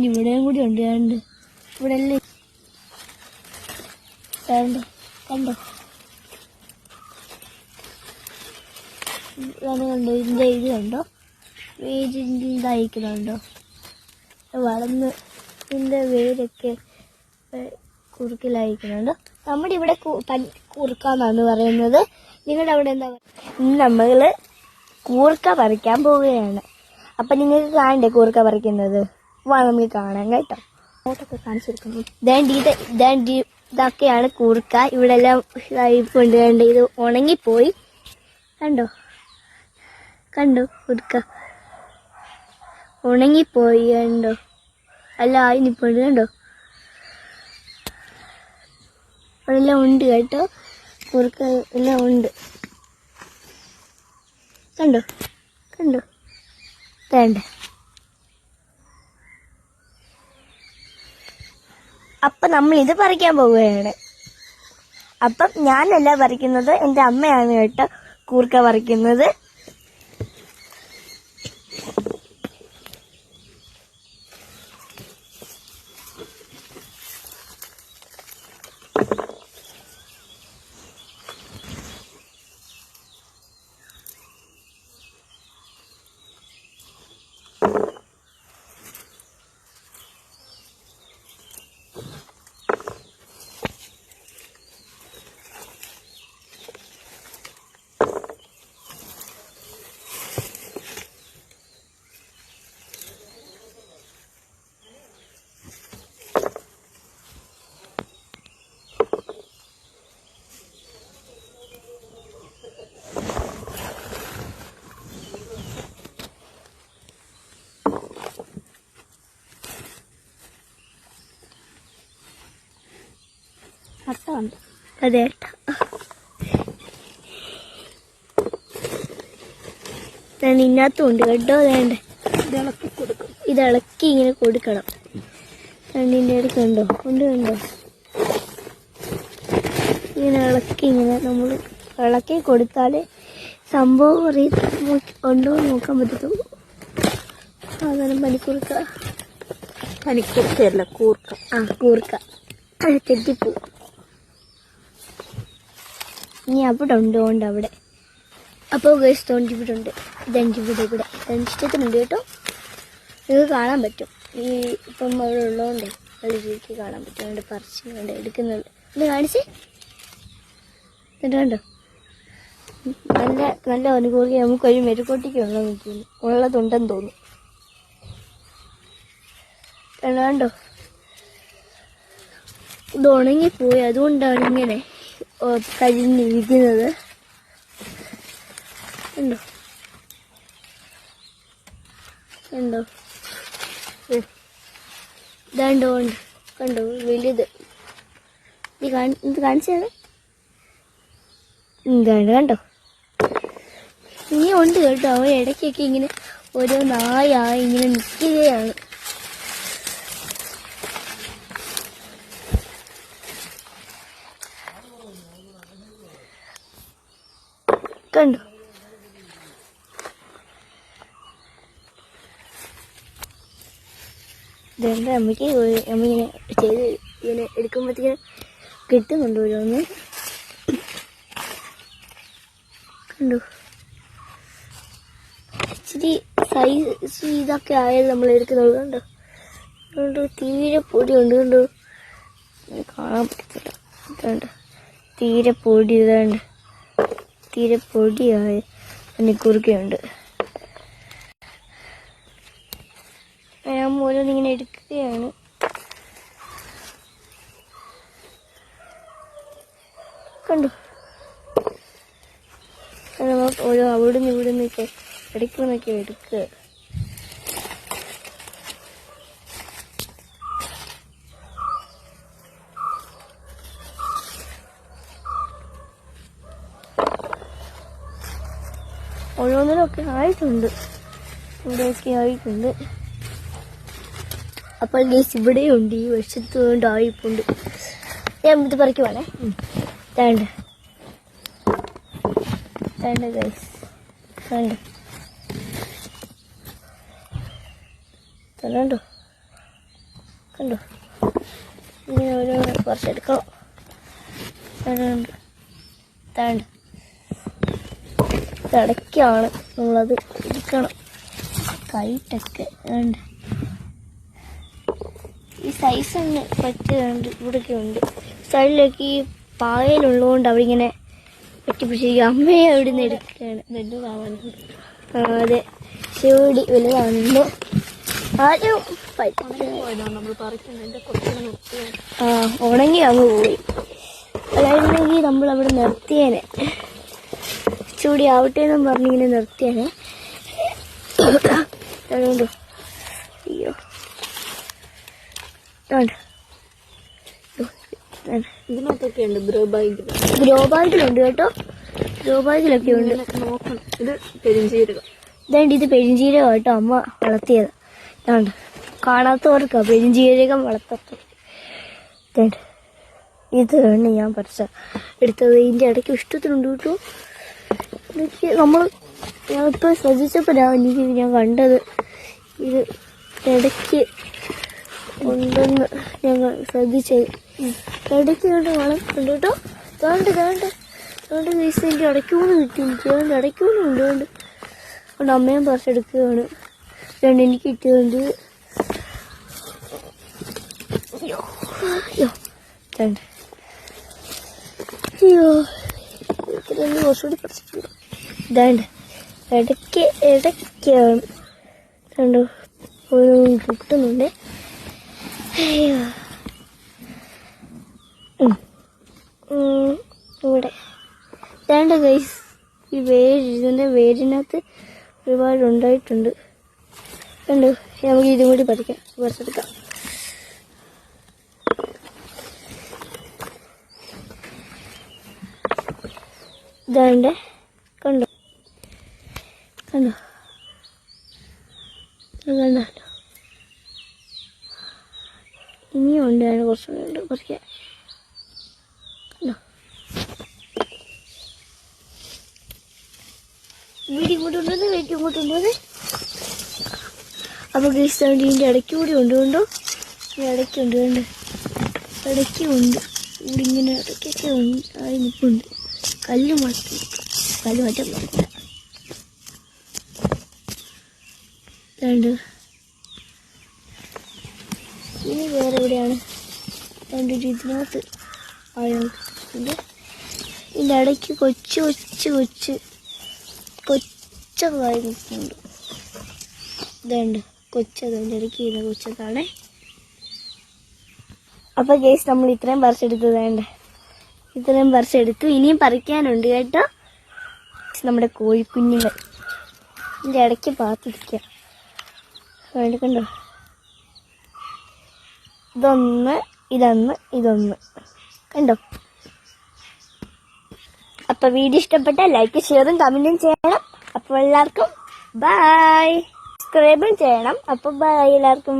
ഇവിടെയും കൂടി ഉണ്ട്. ഇവിടെ എല്ലാം കണ്ടോ കണ്ടോ ഇതിൻ്റെ ഇത് കണ്ടോ വേരിൻ്റെ ഇതായിരിക്കുന്നുണ്ടോ വളർന്ന് ഇതിൻ്റെ വേരൊക്കെ കുറുക്കിലായിരിക്കുന്നുണ്ടോ. നമ്മുടെ ഇവിടെ കൂർക്കാന്നാണ് പറയുന്നത്. നിങ്ങളുടെ അവിടെ എന്താ പറയുക? ഇന്ന് നമ്മൾ കൂർക്ക പറിക്കാൻ പോവുകയാണ്. അപ്പം നിങ്ങൾക്ക് കാണണ്ടേ കൂർക്ക പറിക്കുന്നത്? വാ നമുക്ക് കാണാം കേട്ടോ. ഫോട്ടോക്കെ കാണിച്ചു കൊടുക്കുന്നു. ഇതൊക്കെയാണ് കൂർക്ക. ഇവിടെ എല്ലാം കൊണ്ട് കണ്ട് ഇത് ഉണങ്ങിപ്പോയി. കണ്ടോ കൂർക്ക ഉണങ്ങിപ്പോയി. കണ്ടോ അല്ല ആയിനിപ്പോണ്ട്. കണ്ടോ ഇവിടെ എല്ലാം ഉണ്ട് കേട്ടോ. കൂർക്ക എല്ലാം ഉണ്ട്. കണ്ടോ വേണ്ട. അപ്പം നമ്മൾ ഇത് പറിക്കാൻ പോവുകയാണ്. അപ്പം ഞാനല്ല പറിക്കുന്നത്, എൻ്റെ അമ്മയാണ് കേട്ടോ കൂർക്ക പറിക്കുന്നത്. അതെ ഇതിനകത്തുണ്ട് കേട്ടോ. വേണ്ടേ ഇത് ഇളക്കി ഇങ്ങനെ കൊടുക്കണം. രണ്ടിൻ്റെ ഇടയ്ക്ക് കണ്ടോ കണ്ടോ ഇങ്ങനെ ഇളക്കി ഇങ്ങനെ നമ്മൾ ഇളക്കി കൊടുത്താൽ സംഭവം ഉണ്ടോ നോക്കാൻ പറ്റത്തുള്ളൂ. സാധാരണ പനിക്കൂർക്കയല്ല കൂർക്ക തെറ്റിപ്പോ. ഇനി അവിടെ ഉണ്ട് അവിടെ. അപ്പോൾ ഗൈസ് ഇവിടെ ഉണ്ട്. ഇവിടെ ഇഷ്ടത്തിനുണ്ട് കേട്ടോ. നിങ്ങൾക്ക് കാണാൻ പറ്റും. ഈ ഇപ്പം അവിടെ ഉള്ളതുകൊണ്ടേ കളിക്ക് കാണാൻ പറ്റും. അതുകൊണ്ട് പറിച്ചുകൊണ്ട് എടുക്കുന്നുണ്ട്. ഇത് കാണിച്ചേ കണ്ടോ. നല്ല അനുകൂലി നമുക്കൊരു മെരുക്കോട്ടിക്ക് ഉള്ളതുണ്ടെന്ന് തോന്നുന്നു. കണ്ടോ ഇത് ഉണങ്ങിപ്പോയി. അതുകൊണ്ടാണ് ഇങ്ങനെ കരിഞ്ഞിരിക്കുന്നത്. കണ്ടോ കണ്ടോ വലുത്. ഇത് കാണിച്ചാണ്. കണ്ടോ ഇനി ഉണ്ട് കേട്ടോ. അവൻ ഇടയ്ക്കൊക്കെ ഇങ്ങനെ ഓരോ നായായി ഇങ്ങനെ നിൽക്കുകയാണ്. കണ്ടോ ഇതെൻ്റെ അമ്മയ്ക്ക് അമ്മയിങ്ങനെ ചെയ്ത് ഇങ്ങനെ എടുക്കുമ്പോഴത്തേക്കും കിട്ടുന്നുണ്ട് ഓരോന്ന്. കണ്ടോ ഇച്ചിരി സൈസ് ഇതൊക്കെ ആയത് നമ്മൾ എടുക്കുന്നത്. കണ്ടോ തീരെ പൊടിയുണ്ട്. കണ്ടോ കാണാൻ പറ്റത്തില്ല. കണ്ടോ തീരെ പൊടി. തീരെ പൊടിയായ പനിക്കൂർക്കയുണ്ട്. ഞാൻ ഓരോന്നിങ്ങനെ എടുക്കുകയാണ്. കണ്ടു ഓരോ അവിടുന്ന് ഇവിടുന്നൊക്കെ ഇടയ്ക്കുന്നൊക്കെ എടുക്കുക. ഓരോന്നിനൊക്കെ ആയിട്ടുണ്ട്. ഇവിടെയൊക്കെ ആയിട്ടുണ്ട്. അപ്പോൾ ഗൈസ് ഇവിടെയുണ്ട്. ഈ വശത്ത് കൊണ്ട് ആയിപ്പുണ്ട്. ഞാൻ ഇത് പറിക്കുവാണേ. വേണ്ട ഗൈസ് കണ്ടോ കണ്ടോ, ഇങ്ങനെ ഓരോ കുറച്ചെടുക്കണം. താണ്ട് ഇടയ്ക്കാണ് നമ്മളത് എടുക്കണം. കൈട്ടൊക്കെ ഉണ്ട്, ഈ സൈസ് ഒന്ന് പറ്റുന്നുണ്ട്. ഇവിടെയൊക്കെ ഉണ്ട് സൈഡിലേക്ക്. ഈ പായലുള്ളതുകൊണ്ട് അവിടെ ഇങ്ങനെ പറ്റിപ്പിടിച്ചിരിക്കും. അമ്മയെ അവിടെ നിന്ന് എടുക്കുകയാണ്. അതെ, ശിവടി വലുതാവുന്നുണ്ട്. ആദ്യം ഉണങ്ങി അങ്ങ് പോയി. അതായിരുന്നെങ്കിൽ നമ്മളവിടെ നിർത്തിയേനെ. ചൂടി ആവട്ടെ എന്നും പറഞ്ഞിങ്ങനെ നിർത്തിയേനെ. അതുകൊണ്ടോ അയ്യോ, ഇതിനകത്തൊക്കെ ഉണ്ട്. ഗ്രോ ബാഗിലുണ്ട് കേട്ടോ, ഗ്രോ ബാഗിലൊക്കെ ഉണ്ട്. നോക്കണം. ഇത് പെരിഞ്ചീരകം. ഇതാണ്ട് ഇത് പെരിഞ്ചീരകം കേട്ടോ, അമ്മ വളർത്തിയത്. ഇതാണ്ട് കാണാത്തവർക്കാ പെരിഞ്ചീരകം വളർത്തത്. ഇതാണ് ഞാൻ എടുത്തത്. ഇതിൻ്റെ ഇടയ്ക്ക് ഇഷ്ടത്തിനുണ്ട് കേട്ടോ. ഇതൊക്കെ ഞാനിപ്പോൾ ശ്രദ്ധിച്ചപ്പോഴാണ് ഞാൻ കണ്ടത്. ഇത് ഇടയ്ക്ക് ഉണ്ടെന്ന് ഞങ്ങൾ ശ്രദ്ധിച്ചത്. ഇടയ്ക്ക് കണ്ട് വളർത്തുന്നുണ്ട് കേട്ടോ. ഇതാണ്ട് ഇതിൻ്റെ ഇടയ്ക്കൂന്ന് കിട്ടി എനിക്ക്. അതുകൊണ്ട് ഇടയ്ക്കൂന്നും ഉണ്ട്. അതുകൊണ്ട് അമ്മയും പറിച്ചെടുക്കുകയാണ്. എനിക്ക് കിട്ടിയതുകൊണ്ട് അയ്യോ കുറച്ചുകൂടി പറിച്ചിട്ടുണ്ട്. ഇതാണ്ട് ഇടയ്ക്കാണ് കണ്ടോ കിട്ടുന്നുണ്ട്. അയ്യോ, ഇവിടെ ഇതാണ്ട് ഗൈസ്, ഈ ഇതിൻ്റെ വേരിനകത്ത് ഒരുപാട് ഉണ്ടായിട്ടുണ്ട്. കണ്ടു, നമുക്ക് ഇതും കൂടി പറിച്ചെടുക്കാം. ഇതാണ്ട് കണ്ടോ ഇനിയും ഉണ്ട്. കുറച്ചുകൂടെ പറിക്കാൻ. വീട്ടിൽ ഇങ്ങോട്ടുണ്ടത്. അപ്പോൾ ഗൈസ് ഇതിൻ്റെ ഇടയ്ക്കൂടി ഉണ്ട്. ഇടയ്ക്കുണ്ട് ഇവിടെ ഇങ്ങനെ ഇടയ്ക്കൊക്കെ ആയി നിൽപ്പുണ്ട്. കല്ല് മാറ്റാൻ പറ്റില്ല. ഇനി വേറെ എവിടെയാണ് ഇതിനകത്ത് ആളുണ്ട്. ഇതിൻ്റെ ഇടയ്ക്ക് കൊച്ചതായി നിൽക്കുന്നുണ്ട്. ഇതുണ്ട് കൊച്ചതിൻ്റെ ഇടയ്ക്ക് ചെയ്യുന്ന കൊച്ചതാണേ. അപ്പോൾ ഗൈസ് നമ്മൾ ഇത്രയും പറിച്ചെടുത്തു. ഇനിയും പറിക്കാനുണ്ട് കേട്ടോ. നമ്മുടെ കോഴിക്കുഞ്ഞുങ്ങൾ ഇതിൻ്റെ ഇടയ്ക്ക് പാത്തിരിക്കുക. കണ്ടോ, ഇതൊന്ന് കണ്ടോ. അപ്പൊ വീഡിയോ ഇഷ്ടപ്പെട്ടാൽ ലൈക്ക്, ഷെയറും കമന്റും ചെയ്യണം. അപ്പോൾ എല്ലാവർക്കും ബൈ. സബ്സ്ക്രൈബും ചെയ്യണം. അപ്പോൾ ബൈ എല്ലാവർക്കും.